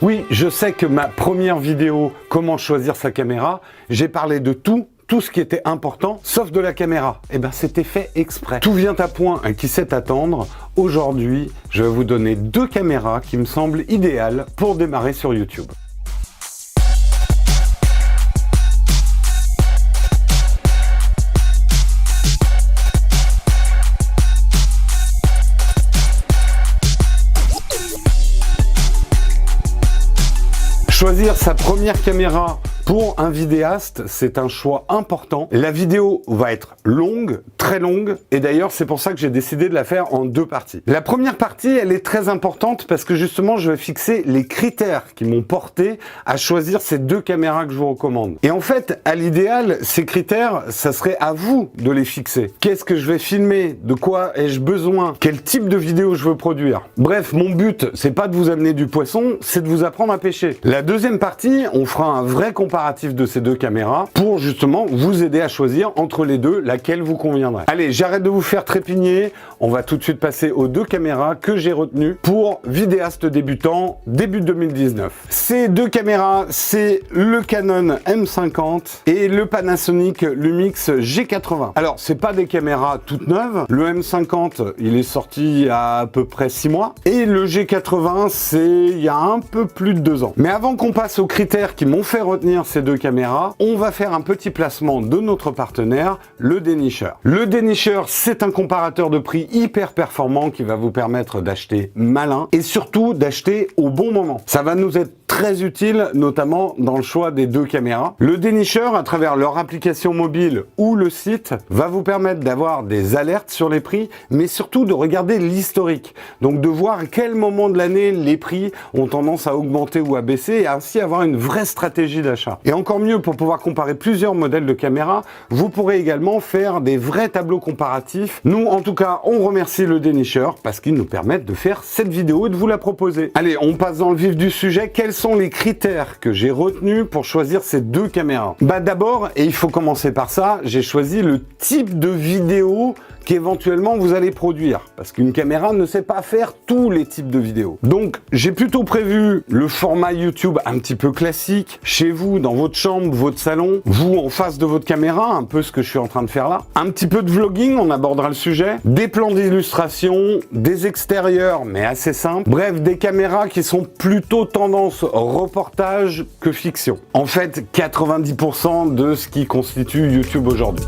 Oui, je sais que ma première vidéo, comment choisir sa caméra, j'ai parlé de tout ce qui était important, sauf de la caméra. Eh ben, c'était fait exprès. Tout vient à point et qui sait attendre. Aujourd'hui, je vais vous donner 2 caméras qui me semblent idéales pour démarrer sur YouTube. Choisir sa première caméra pour un vidéaste, c'est un choix important. La vidéo va être longue, très longue, et d'ailleurs c'est pour ça que j'ai décidé de la faire en 2 parties. La première partie, elle est très importante parce que justement je vais fixer les critères qui m'ont porté à choisir ces 2 caméras que je vous recommande. Et en fait, à l'idéal, ces critères, ça serait à vous de les fixer. Qu'est-ce que je vais filmer? De quoi ai-je besoin? Quel type de vidéo je veux produire? Bref, mon but, c'est pas de vous amener du poisson, c'est de vous apprendre à pêcher. La deuxième partie, on fera un vrai comparatif de ces 2 caméras pour justement vous aider à choisir entre les 2 laquelle vous conviendrait. Allez, j'arrête de vous faire trépigner, on va tout de suite passer aux 2 caméras que j'ai retenues pour vidéaste débutant début 2019. Ces 2 caméras, c'est le Canon M50 et le Panasonic Lumix G80. Alors, c'est pas des caméras toutes neuves, le M50, il est sorti il y a à peu près 6 mois et le G80, c'est il y a un peu plus de 2 ans. Mais avant qu'on passe aux critères qui m'ont fait retenir ces 2 caméras, on va faire un petit placement de notre partenaire, le dénicheur. Le dénicheur, c'est un comparateur de prix hyper performant qui va vous permettre d'acheter malin et surtout d'acheter au bon moment. Ça va nous être très utile, notamment dans le choix des 2 caméras. Le dénicheur, à travers leur application mobile ou le site, va vous permettre d'avoir des alertes sur les prix, mais surtout de regarder l'historique. Donc de voir à quel moment de l'année les prix ont tendance à augmenter ou à baisser et ainsi avoir une vraie stratégie d'achat. Et encore mieux, pour pouvoir comparer plusieurs modèles de caméras, vous pourrez également faire des vrais tableaux comparatifs. Nous, en tout cas, on remercie le dénicheur parce qu'ils nous permettent de faire cette vidéo et de vous la proposer. Allez, on passe dans le vif du sujet. Quels sont les critères que j'ai retenus pour choisir ces 2 caméras? Bah d'abord, et il faut commencer par ça, j'ai choisi le type de vidéo qu'éventuellement vous allez produire, parce qu'une caméra ne sait pas faire tous les types de vidéos. Donc j'ai plutôt prévu le format YouTube un petit peu classique, chez vous, dans votre chambre, votre salon, vous en face de votre caméra, un peu ce que je suis en train de faire là. Un petit peu de vlogging, on abordera le sujet, des plans d'illustration, des extérieurs, mais assez simples. Bref, des caméras qui sont plutôt tendance reportage que fiction. En fait, 90% de ce qui constitue YouTube aujourd'hui.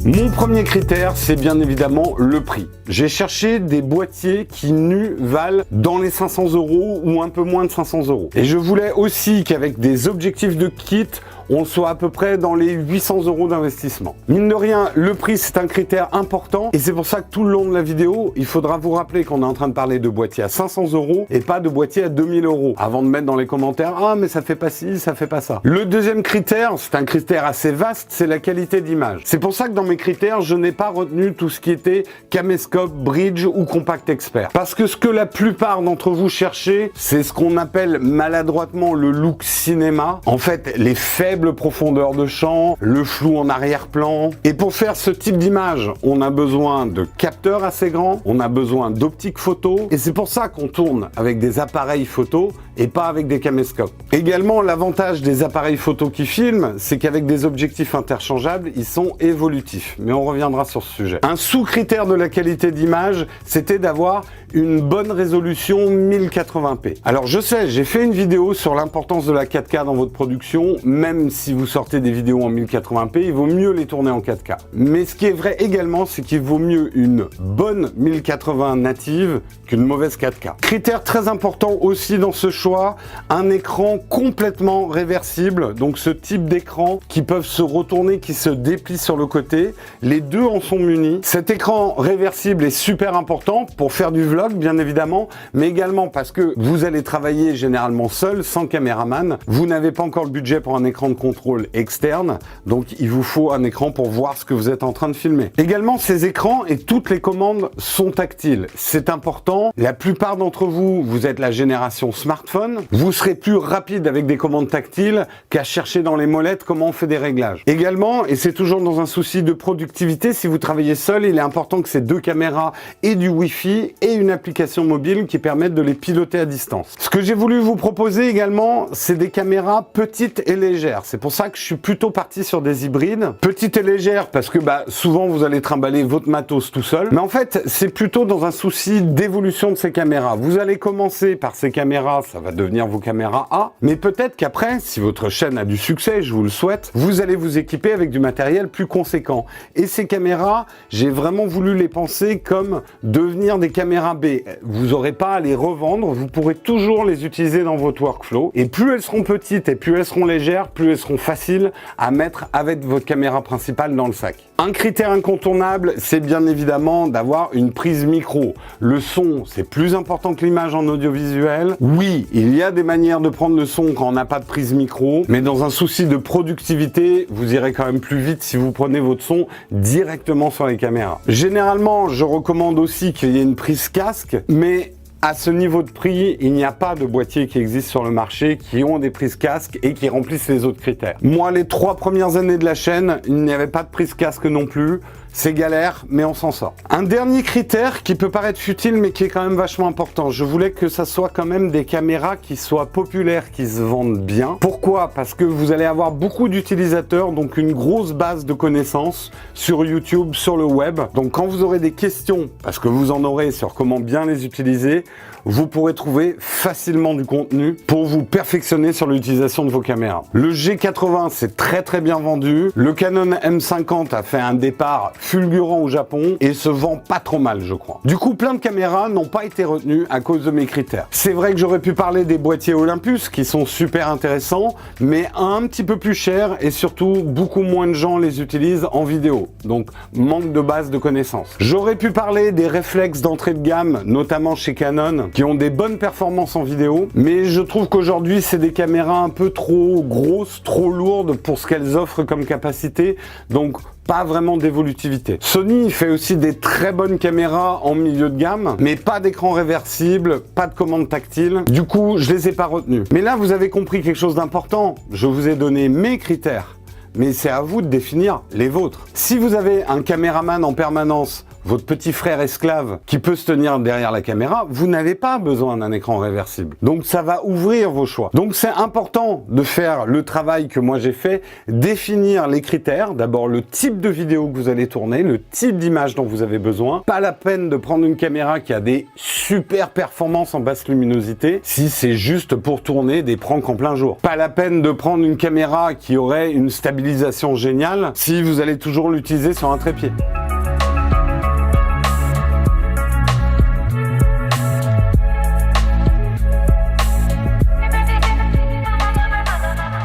Mon premier critère, c'est bien évidemment le prix. J'ai cherché des boîtiers qui nus valent dans les 500 € ou un peu moins de 500 €. Et je voulais aussi qu'avec des objectifs de kit, on soit à peu près dans les 800 € d'investissement. Mine de rien, le prix, c'est un critère important et c'est pour ça que tout le long de la vidéo, il faudra vous rappeler qu'on est en train de parler de boîtiers à 500 € et pas de boîtiers à 2000 € avant de mettre dans les commentaires « Ah, mais ça fait pas ci, ça fait pas ça ». Le deuxième critère, c'est un critère assez vaste, c'est la qualité d'image. C'est pour ça que dans mes critères, je n'ai pas retenu tout ce qui était caméscope, bridge ou compact expert. Parce que ce que la plupart d'entre vous cherchez, c'est ce qu'on appelle maladroitement le look cinéma. En fait, les faibles profondeur de champ, le flou en arrière-plan. Et pour faire ce type d'image, on a besoin de capteurs assez grands, on a besoin d'optiques photo, et c'est pour ça qu'on tourne avec des appareils photo et pas avec des caméscopes. Également, l'avantage des appareils photo qui filment, c'est qu'avec des objectifs interchangeables, ils sont évolutifs. Mais on reviendra sur ce sujet. Un sous-critère de la qualité d'image, c'était d'avoir une bonne résolution 1080p. Alors je sais, j'ai fait une vidéo sur l'importance de la 4K dans votre production, même si vous sortez des vidéos en 1080p, il vaut mieux les tourner en 4K. Mais ce qui est vrai également, c'est qu'il vaut mieux une bonne 1080 native qu'une mauvaise 4K. Critère très important aussi dans ce choix, un écran complètement réversible, donc ce type d'écran qui peuvent se retourner, qui se déplient sur le côté. Les 2 en sont munis. Cet écran réversible est super important pour faire du vlog, bien évidemment, mais également parce que vous allez travailler généralement seul, sans caméraman. Vous n'avez pas encore le budget pour un écran de contrôle externe, donc il vous faut un écran pour voir ce que vous êtes en train de filmer. Également, ces écrans et toutes les commandes sont tactiles. C'est important. La plupart d'entre vous, vous êtes la génération smartphone. Vous serez plus rapide avec des commandes tactiles qu'à chercher dans les molettes comment on fait des réglages. Également, et c'est toujours dans un souci de productivité, si vous travaillez seul, il est important que ces deux caméras aient du Wi-Fi et une application mobile qui permettent de les piloter à distance. Ce que j'ai voulu vous proposer également, c'est des caméras petites et légères. C'est pour ça que je suis plutôt parti sur des hybrides. Petites et légères parce que souvent vous allez trimballer votre matos tout seul. Mais en fait, c'est plutôt dans un souci d'évolution de ces caméras. Vous allez commencer par ces caméras, ça va devenir vos caméras A. Mais peut-être qu'après, si votre chaîne a du succès, je vous le souhaite, vous allez vous équiper avec du matériel plus conséquent. Et ces caméras, j'ai vraiment voulu les penser comme devenir des caméras B. Vous n'aurez pas à les revendre, vous pourrez toujours les utiliser dans votre workflow. Et plus elles seront petites et plus elles seront légères, plus elles seront faciles à mettre avec votre caméra principale dans le sac. Un critère incontournable, c'est bien évidemment d'avoir une prise micro. Le son, c'est plus important que l'image en audiovisuel. Oui, il y a des manières de prendre le son quand on n'a pas de prise micro, mais dans un souci de productivité, vous irez quand même plus vite si vous prenez votre son directement sur les caméras. Généralement, je recommande aussi qu'il y ait une prise casque, mais à ce niveau de prix, il n'y a pas de boîtiers qui existent sur le marché qui ont des prises casque et qui remplissent les autres critères. Moi, les 3 premières années de la chaîne, il n'y avait pas de prise casque non plus. C'est galère, mais on s'en sort. Un dernier critère qui peut paraître futile, mais qui est quand même vachement important. Je voulais que ça soit quand même des caméras qui soient populaires, qui se vendent bien. Pourquoi? Parce que vous allez avoir beaucoup d'utilisateurs, donc une grosse base de connaissances sur YouTube, sur le web. Donc quand vous aurez des questions, parce que vous en aurez sur comment bien les utiliser, vous pourrez trouver facilement du contenu pour vous perfectionner sur l'utilisation de vos caméras. Le G80, c'est très bien vendu. Le Canon M50 a fait un départ fulgurant au Japon et se vend pas trop mal, je crois. Du coup, plein de caméras n'ont pas été retenues à cause de mes critères. C'est vrai que j'aurais pu parler des boîtiers Olympus qui sont super intéressants, mais un petit peu plus chers et surtout beaucoup moins de gens les utilisent en vidéo. Donc, manque de base de connaissances. J'aurais pu parler des réflexes d'entrée de gamme, notamment chez Canon, qui ont des bonnes performances en vidéo, mais je trouve qu'aujourd'hui, c'est des caméras un peu trop grosses, trop lourdes pour ce qu'elles offrent comme capacité. Donc, pas vraiment d'évolutivité. Sony fait aussi des très bonnes caméras en milieu de gamme, mais pas d'écran réversible, pas de commande tactile. Du coup, je les ai pas retenus. Mais là, vous avez compris quelque chose d'important. Je vous ai donné mes critères, mais c'est à vous de définir les vôtres. Si vous avez un caméraman en permanence, votre petit frère esclave qui peut se tenir derrière la caméra, vous n'avez pas besoin d'un écran réversible. Donc ça va ouvrir vos choix. Donc c'est important de faire le travail que moi j'ai fait, définir les critères, d'abord le type de vidéo que vous allez tourner, le type d'image dont vous avez besoin. Pas la peine de prendre une caméra qui a des super performances en basse luminosité si c'est juste pour tourner des pranks en plein jour. Pas la peine de prendre une caméra qui aurait une stabilisation géniale si vous allez toujours l'utiliser sur un trépied.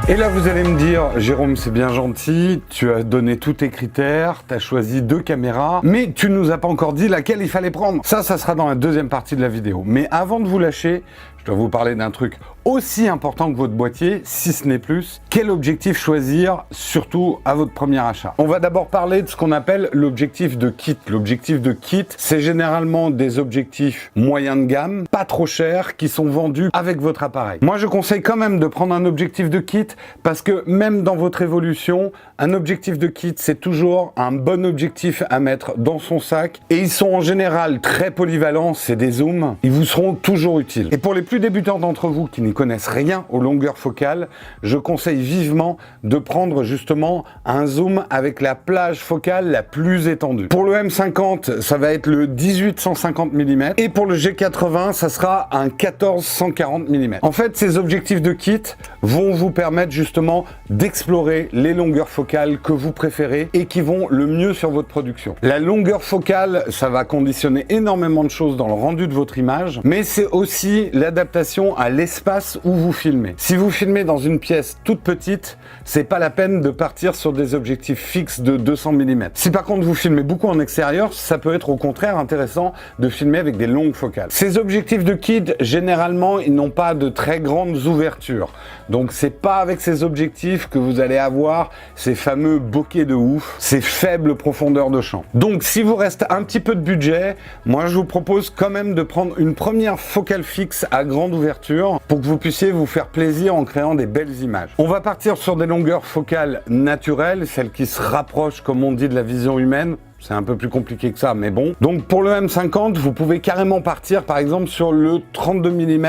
Et là, vous allez me dire, Jérôme, c'est bien gentil, tu as donné tous tes critères, tu as choisi 2 caméras, mais tu nous as pas encore dit laquelle il fallait prendre. Ça sera dans la deuxième partie de la vidéo. Mais avant de vous lâcher, je dois vous parler d'un truc aussi important que votre boîtier, si ce n'est plus. Quel objectif choisir, surtout à votre premier achat? On va d'abord parler de ce qu'on appelle l'objectif de kit. L'objectif de kit, c'est généralement des objectifs moyens de gamme, pas trop chers, qui sont vendus avec votre appareil. Moi, je conseille quand même de prendre un objectif de kit parce que même dans votre évolution, un objectif de kit, c'est toujours un bon objectif à mettre dans son sac. Et ils sont en général très polyvalents, c'est des zooms. Ils vous seront toujours utiles. Et pour les plus débutants d'entre vous qui n'y connaissent rien aux longueurs focales, je conseille vivement de prendre justement un zoom avec la plage focale la plus étendue. Pour le M50, ça va être le 18-150 mm et pour le G80, ça sera un 14-140 mm. En fait, ces objectifs de kit vont vous permettre justement d'explorer les longueurs focales que vous préférez et qui vont le mieux sur votre production. La longueur focale, ça va conditionner énormément de choses dans le rendu de votre image, mais c'est aussi l'adaptation d'adaptation à l'espace où vous filmez. Si vous filmez dans une pièce toute petite, c'est pas la peine de partir sur des objectifs fixes de 200 mm. Si par contre vous filmez beaucoup en extérieur, ça peut être au contraire intéressant de filmer avec des longues focales. Ces objectifs de kit, généralement, ils n'ont pas de très grandes ouvertures. Donc c'est pas avec ces objectifs que vous allez avoir ces fameux bokeh de ouf, ces faibles profondeurs de champ. Donc si vous reste un petit peu de budget, moi je vous propose quand même de prendre une première focale fixe à grande ouverture pour que vous puissiez vous faire plaisir en créant des belles images. On va partir sur des longueurs focales naturelles, celles qui se rapprochent, comme on dit, de la vision humaine. C'est un peu plus compliqué que ça, mais bon. Donc pour le M50, vous pouvez carrément partir par exemple sur le 32 mm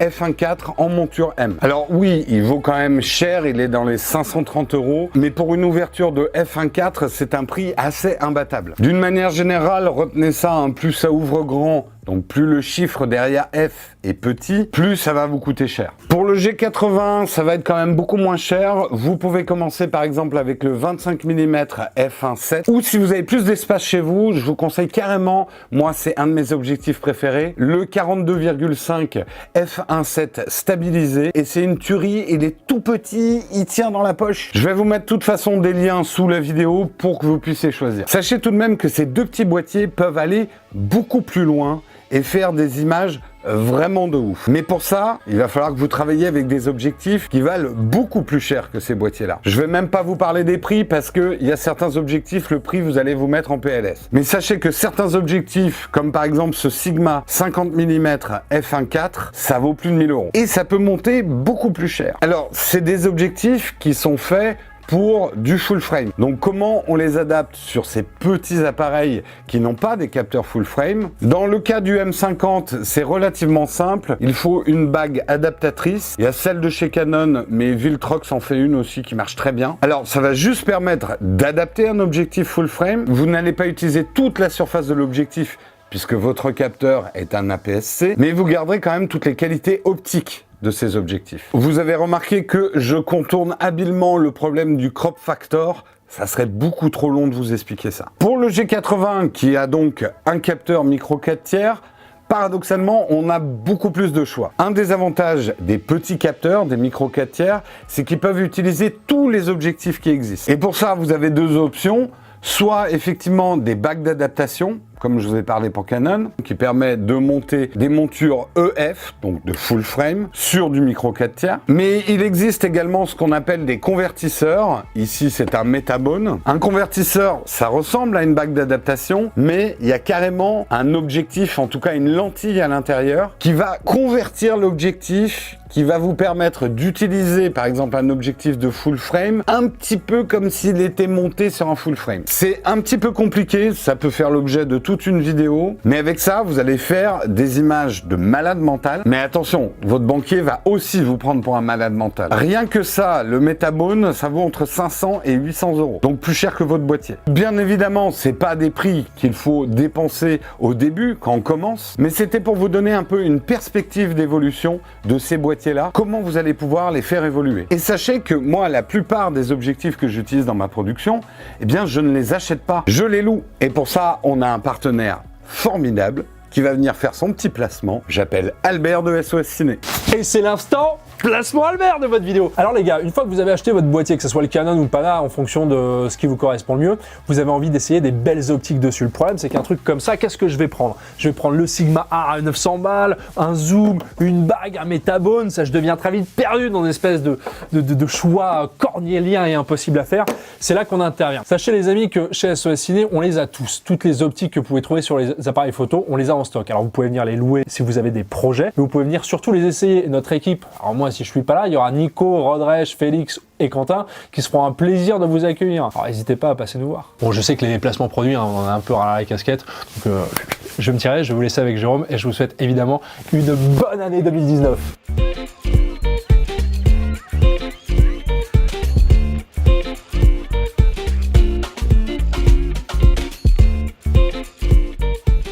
f1.4 en monture M. Alors oui, il vaut quand même cher, il est dans les 530 €, mais pour une ouverture de f1.4, c'est un prix assez imbattable. D'une manière générale, retenez ça, hein, plus ça ouvre grand, donc plus le chiffre derrière F est petit, plus ça va vous coûter cher. Pour le G80, ça va être quand même beaucoup moins cher. Vous pouvez commencer par exemple avec le 25 mm f1.7, ou si vous avez plus d'espace chez vous, je vous conseille carrément, moi c'est un de mes objectifs préférés, le 42,5 f1.7 stabilisé, et c'est une tuerie, il est tout petit, il tient dans la poche. Je vais vous mettre de toute façon des liens sous la vidéo pour que vous puissiez choisir. Sachez tout de même que ces deux petits boîtiers peuvent aller beaucoup plus loin et faire des images vraiment de ouf. Mais pour ça, il va falloir que vous travailliez avec des objectifs qui valent beaucoup plus cher que ces boîtiers-là. Je vais même pas vous parler des prix parce que il y a certains objectifs, le prix vous allez vous mettre en PLS. Mais sachez que certains objectifs, comme par exemple ce Sigma 50 mm f1.4, ça vaut plus de 1000 €. Et ça peut monter beaucoup plus cher. Alors, c'est des objectifs qui sont faits pour du full frame. Donc comment on les adapte sur ces petits appareils qui n'ont pas des capteurs full frame? Dans le cas du M50, c'est relativement simple. Il faut une bague adaptatrice. Il y a celle de chez Canon, mais Viltrox en fait une aussi qui marche très bien. Alors ça va juste permettre d'adapter un objectif full frame. Vous n'allez pas utiliser toute la surface de l'objectif puisque votre capteur est un APS-C, mais vous garderez quand même toutes les qualités optiques de ces objectifs. Vous avez remarqué que je contourne habilement le problème du crop factor. Ça serait beaucoup trop long de vous expliquer ça. Pour le G80, qui a donc un capteur micro 4/3, paradoxalement, on a beaucoup plus de choix. Un des avantages des petits capteurs, des micro 4/3, c'est qu'ils peuvent utiliser tous les objectifs qui existent. Et pour ça, vous avez deux options. Soit effectivement des bagues d'adaptation, comme je vous ai parlé pour Canon, qui permet de monter des montures EF, donc de full frame, sur du micro 4/3. Mais il existe également ce qu'on appelle des convertisseurs. Ici, c'est un Metabone. Un convertisseur, ça ressemble à une bague d'adaptation, mais il y a carrément un objectif, en tout cas une lentille à l'intérieur, qui va convertir l'objectif, qui va vous permettre d'utiliser, par exemple, un objectif de full frame, un petit peu comme s'il était monté sur un full frame. C'est un petit peu compliqué, ça peut faire l'objet de toute une vidéo, mais avec ça, vous allez faire des images de malade mental. Mais attention, votre banquier va aussi vous prendre pour un malade mental. Rien que ça, le Metabone, ça vaut entre 500 et 800 €. Donc plus cher que votre boîtier. Bien évidemment, c'est pas des prix qu'il faut dépenser au début, quand on commence, mais c'était pour vous donner un peu une perspective d'évolution de ces boîtiers-là, comment vous allez pouvoir les faire évoluer. Et sachez que moi, la plupart des objectifs que j'utilise dans ma production, eh bien, je ne les achète pas, je les loue. Et pour ça, on a un partenaire formidable qui va venir faire son petit placement. J'appelle Albert de SOS Ciné. Et c'est l'instant placement Albert de votre vidéo. Alors les gars, une fois que vous avez acheté votre boîtier, que ce soit le Canon ou le Pana, en fonction de ce qui vous correspond le mieux, vous avez envie d'essayer des belles optiques dessus. Le problème, c'est qu'un truc comme ça, qu'est-ce que je vais prendre? Je vais prendre le Sigma A à 900 balles, un zoom, une bague, un Metabone, ça je deviens très vite perdu dans une espèce de choix cornélien et impossible à faire. C'est là qu'on intervient. Sachez les amis que chez SOS Ciné, on les a tous. Toutes les optiques que vous pouvez trouver sur les appareils photo, on les a en stock. Alors vous pouvez venir les louer si vous avez des projets, mais vous pouvez venir surtout les essayer. Notre équipe, alors moi si je suis pas là, il y aura Nico, Rodrèche, Félix et Quentin qui se feront un plaisir de vous accueillir. Alors n'hésitez pas à passer nous voir. Bon, je sais que les déplacements produits, hein, on en a un peu ras la casquette, donc je me tirerai, je vais vous laisser avec Jérôme et je vous souhaite évidemment une bonne année 2019.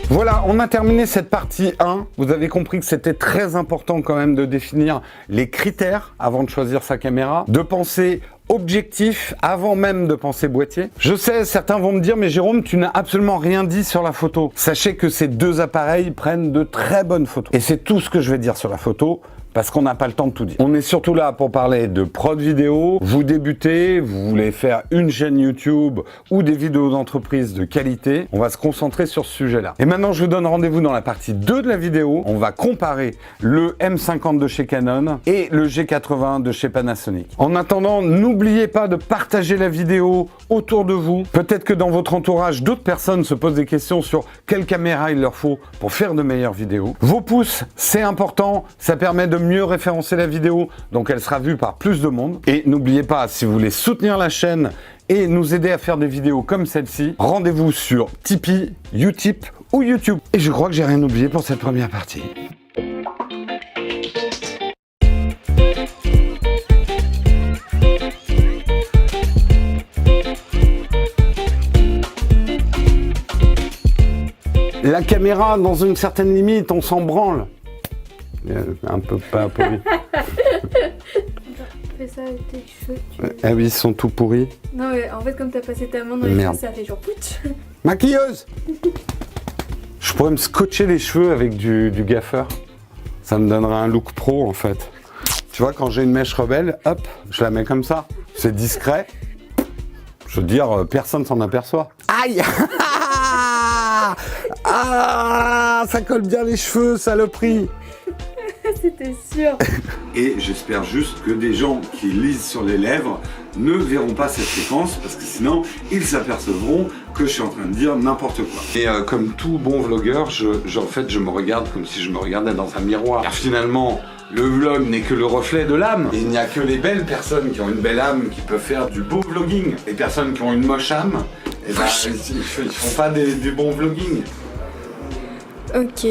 Voilà Voilà, on a terminé cette partie 1. Vous avez compris que c'était très important quand même de définir les critères avant de choisir sa caméra, de penser objectif avant même de penser boîtier. Je sais, certains vont me dire, mais Jérôme, tu n'as absolument rien dit sur la photo. Sachez que ces deux appareils prennent de très bonnes photos. Et c'est tout ce que je vais dire sur la photo, parce qu'on n'a pas le temps de tout dire. On est surtout là pour parler de prod vidéo. Vous débutez, vous voulez faire une chaîne YouTube ou des vidéos d'entreprise de qualité. On va se concentrer sur ce sujet-là. Et maintenant, je vous donne rendez-vous dans la partie 2 de la vidéo. On va comparer le M50 de chez Canon et le G80 de chez Panasonic. En attendant, n'oubliez pas de partager la vidéo autour de vous. Peut-être que dans votre entourage, d'autres personnes se posent des questions sur quelle caméra il leur faut pour faire de meilleures vidéos. Vos pouces, c'est important. Ça permet de mieux référencer la vidéo, donc elle sera vue par plus de monde. Et n'oubliez pas, si vous voulez soutenir la chaîne et nous aider à faire des vidéos comme celle-ci, rendez-vous sur Tipeee, Utip ou YouTube. Et je crois que j'ai rien oublié pour cette première partie. La caméra, dans une certaine limite, on s'en branle. Un peu pas poli. Fais ça avec tes cheveux. Ah oui, ils sont tout pourris. Non, mais en fait, comme t'as passé ta main dans les Merde. cheveux, ça fait genre putsch. Maquilleuse. Je pourrais me scotcher les cheveux avec du gaffeur. Ça me donnerait un look pro en fait. Tu vois, quand j'ai une mèche rebelle, hop, je la mets comme ça. C'est discret. Je veux dire, personne s'en aperçoit. Aïe. Ah, ça colle bien les cheveux, saloperie. C'était sûr. Et j'espère juste que des gens qui lisent sur les lèvres ne verront pas cette séquence parce que sinon ils s'apercevront que je suis en train de dire n'importe quoi. Et comme tout bon vlogueur, en fait, je me regarde comme si je me regardais dans un miroir. Car finalement, le vlog n'est que le reflet de l'âme. Il n'y a que les belles personnes qui ont une belle âme qui peuvent faire du beau vlogging. Les personnes qui ont une moche âme, eh ben, ils font pas du bon vlogging. Ok.